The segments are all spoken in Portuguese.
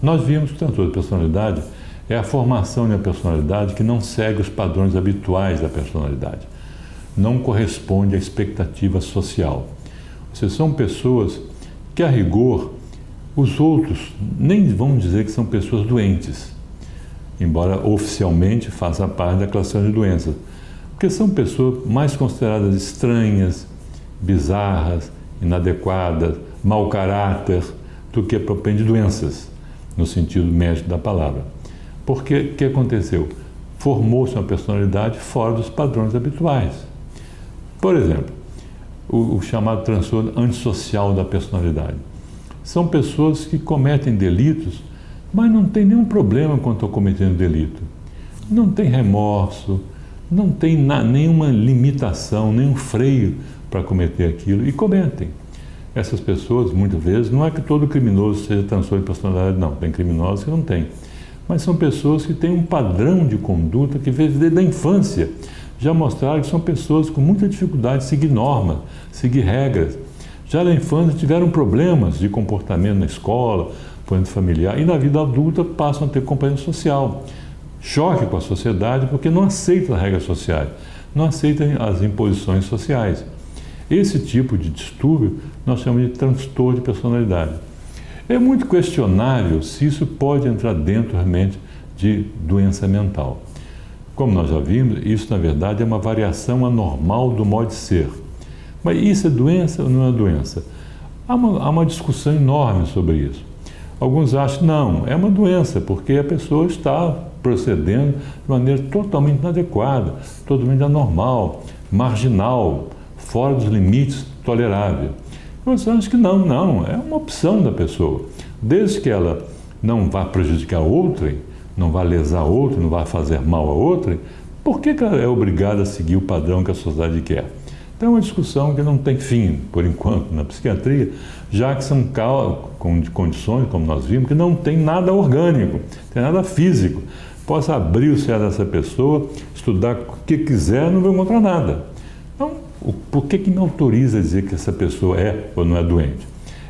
Nós vimos que o transtorno de personalidade é a formação de uma personalidade que não segue os padrões habituais da personalidade, não corresponde à expectativa social. Ou seja, são pessoas que, a rigor, os outros nem vão dizer que são pessoas doentes, embora oficialmente faça parte da classificação de doenças, porque são pessoas mais consideradas estranhas, bizarras, inadequadas, mau caráter, do que propende doenças, no sentido médico da palavra. Porque o que aconteceu? Formou-se uma personalidade fora dos padrões habituais. Por exemplo, o chamado transtorno antissocial da personalidade. São pessoas que cometem delitos, mas não tem nenhum problema quando estão cometendo delito. Não tem remorso, não tem nenhuma limitação, nenhum freio para cometer aquilo e cometem. Essas pessoas, muitas vezes, não é que todo criminoso seja transtorno de personalidade, não. Tem criminosos que não têm. Mas são pessoas que têm um padrão de conduta que, desde a infância, já mostraram que são pessoas com muita dificuldade de seguir normas, seguir regras. Já na infância tiveram problemas de comportamento na escola, comportamento familiar, e na vida adulta passam a ter companhia social. Choque com a sociedade porque não aceitam as regras sociais, não aceitam as imposições sociais. Esse tipo de distúrbio nós chamamos de transtorno de personalidade. É muito questionável se isso pode entrar dentro realmente de doença mental. Como nós já vimos, isso na verdade é uma variação anormal do modo de ser. Mas isso é doença ou não é doença? Há uma discussão enorme sobre isso. Alguns acham que não, é uma doença, porque a pessoa está procedendo de maneira totalmente inadequada, totalmente anormal, marginal, fora dos limites toleráveis. Outros acham que não, é uma opção da pessoa. Desde que ela não vá prejudicar outrem, não vá lesar outrem, não vá fazer mal a outrem, por que ela é obrigada a seguir o padrão que a sociedade quer? Então é uma discussão que não tem fim, por enquanto, na psiquiatria, já que são condições, como nós vimos, que não tem nada orgânico, não tem nada físico. Posso abrir o cérebro dessa pessoa, estudar o que quiser, não vou encontrar nada. Então, por que me autoriza a dizer que essa pessoa é ou não é doente?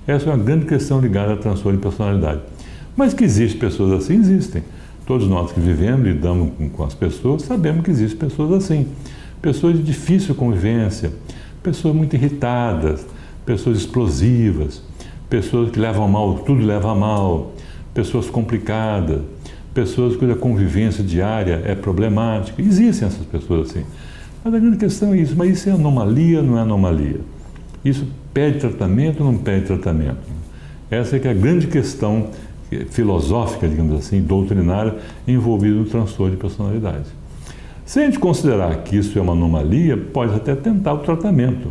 Essa é uma grande questão ligada ao transtorno de personalidade. Mas que existem pessoas assim, existem. Todos nós que vivemos, lidamos com as pessoas, sabemos que existem pessoas assim. Pessoas de difícil convivência, pessoas muito irritadas, pessoas explosivas, pessoas que levam mal, tudo leva a mal, pessoas complicadas, pessoas cuja convivência diária é problemática. Existem essas pessoas assim. Mas a grande questão é isso, mas isso é anomalia ou não é anomalia? Isso pede tratamento ou não pede tratamento? Essa é que é a grande questão filosófica, digamos assim, doutrinária, envolvida no transtorno de personalidade. Se a gente considerar que isso é uma anomalia, pode até tentar o tratamento.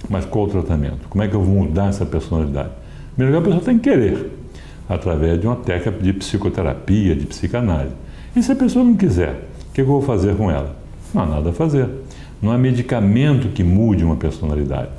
Mas qual o tratamento? Como é que eu vou mudar essa personalidade? Em primeiro lugar, a pessoa tem que querer, através de uma técnica de psicoterapia, de psicanálise. E se a pessoa não quiser, o que eu vou fazer com ela? Não há nada a fazer. Não há medicamento que mude uma personalidade.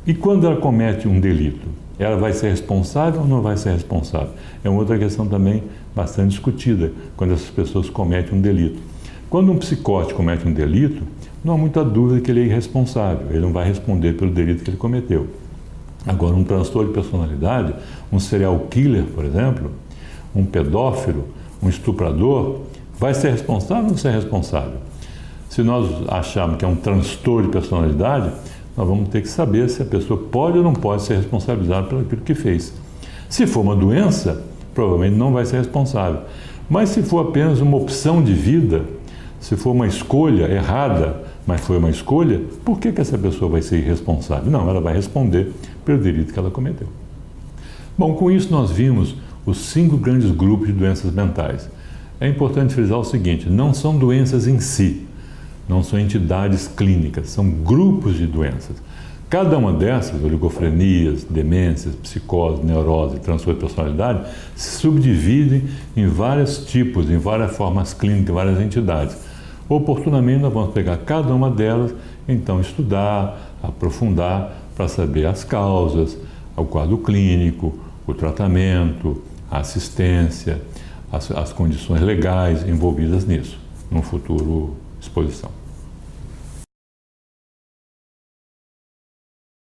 E quando ela comete um delito, ela vai ser responsável ou não vai ser responsável? É uma outra questão também bastante discutida, quando essas pessoas cometem um delito. Quando um psicótico comete um delito, não há muita dúvida que ele é irresponsável, ele não vai responder pelo delito que ele cometeu. Agora, um transtorno de personalidade, um serial killer, por exemplo, um pedófilo, um estuprador, vai ser responsável ou não ser responsável? Se nós acharmos que é um transtorno de personalidade, nós vamos ter que saber se a pessoa pode ou não pode ser responsabilizada pelo aquilo que fez. Se for uma doença, provavelmente não vai ser responsável. Mas se for apenas uma opção de vida, se for uma escolha errada, mas foi uma escolha, por que essa pessoa vai ser irresponsável? Não, ela vai responder pelo delito que ela cometeu. Bom, com isso nós vimos os 5 grandes grupos de doenças mentais. É importante frisar o seguinte, não são doenças em si, não são entidades clínicas, são grupos de doenças. Cada uma dessas, oligofrenias, demências, psicose, neurose, transtorno de personalidade, se subdividem em vários tipos, em várias formas clínicas, várias entidades. Oportunamente nós vamos pegar cada uma delas, então estudar, aprofundar, para saber as causas, o quadro clínico, o tratamento, a assistência, as condições legais envolvidas nisso, numa futura exposição.